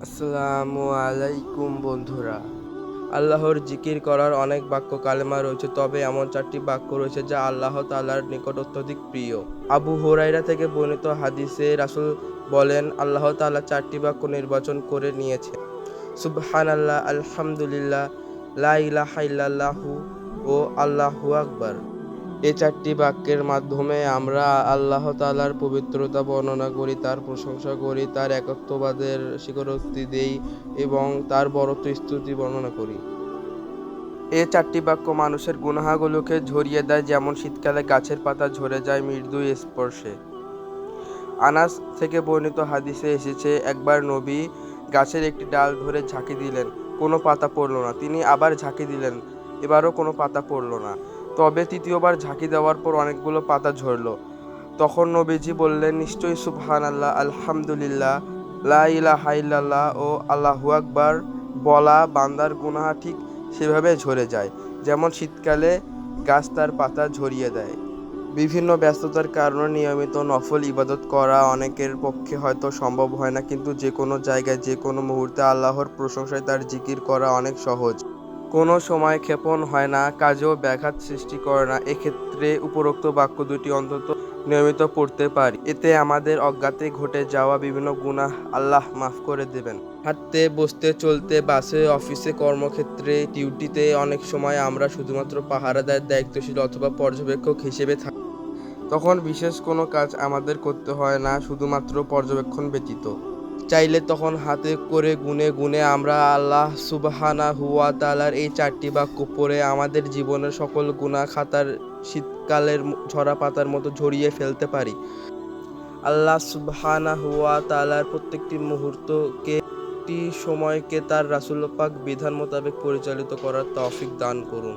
আসসালামু আলাইকুম বন্ধুরা। আল্লাহর জিকির করার অনেক বাক্য কালেমা রয়েছে, তবে এমন 4টি বাক্য রয়েছে যা আল্লাহ তাআলার নিকট অত্যধিক প্রিয়। আবু হুরায়রা থেকে বর্ণিত হাদিসে রাসূল বলেন, আল্লাহ তাআলা 4টি বাক্য নির্বাচন করে নিয়েছেন: সুবহানাল্লাহ, আলহামদুলিল্লাহ, লা ইলাহা ইল্লাল্লাহু ও আল্লাহু আকবার। এই 4টি বাক্যের মাধ্যমে আমরা আল্লাহ তাআলার পবিত্রতা বর্ণনা করি, তার প্রশংসা করি, তার একত্ববাদের স্বীকারোক্তি দেই এবং তার বরত্ব স্তুতি বর্ণনা করি। এই 4টি বাক্য মানুষের গুনাহগুলোকে ঝরিয়ে দেয়, যেমন শীতকালে গাছের পাতা ঝরে যায় মৃদু স্পর্শে। আনাস থেকে বর্ণিত হাদিসে এসেছে, একবার নবী গাছের একটি ডাল ধরে ঝাঁকি দিলেন, কোনো পাতা পড়ল না। তিনি আবার ঝাঁকি দিলেন, এবারও কোনো পাতা পড়ল না। তবে তৃতীয়বার ঝাঁকি দেওয়ার পর অনেকগুলো পাতা ঝরল। তখন নবীজি বললেন, নিশ্চয়ই সুবহানাল্লাহ, আলহামদুলিল্লাহ, লা ইলাহা ইল্লাল্লাহ ও আল্লাহু আকবার বলা বান্দার গুনাহ ঠিক সেভাবে ঝরে যায়, যেমন শীতকালে গাছ তার পাতা ঝরিয়ে দেয়। বিভিন্ন ব্যস্ততার কারণে নিয়মিত নফল ইবাদত করা অনেকের পক্ষে হয়তো সম্ভব হয় না, কিন্তু যে কোনো জায়গায় যে কোনো মুহূর্তে আল্লাহর প্রশংসায় তার জিকির করা অনেক সহজ। কোনো সময় ক্ষেপণ হয় না, কাজেও ব্যাঘাত সৃষ্টি করে না। এক্ষেত্রে উপরোক্ত বাক্য দুটি অন্তত নিয়মিত পড়তে পারি, এতে আমাদের অজ্ঞাতে ঘটে যাওয়া বিভিন্ন গুনাহ আল্লাহ মাফ করে দেবেন। হাঁটতে, বসতে, চলতে, বাসে, অফিসে, কর্মক্ষেত্রে, ডিউটিতে অনেক সময় আমরা শুধুমাত্র পাহারাদার, দায়িত্বশীল অথবা পর্যবেক্ষক হিসেবে থাকি। তখন বিশেষ কোনো কাজ আমাদের করতে হয় না, শুধুমাত্র পর্যবেক্ষণ ব্যতীত। চাইলে তখন হাতে করে গুনে গুনে আমরা আল্লাহ সুবহানাহু ওয়া তাআলার এই 4টি বাক্য পড়ে আমাদের জীবনের সকল গুনাহ খাতার শীতকালের ঝরা পাতার মতো ঝরিয়ে ফেলতে পারি। আল্লাহ সুবহানাহু ওয়া তাআলার প্রত্যেকটি মুহূর্তকে, সময়কে তার রাসূল পাক বিধান মোতাবেক পরিচালিত করার তৌফিক দান করুন।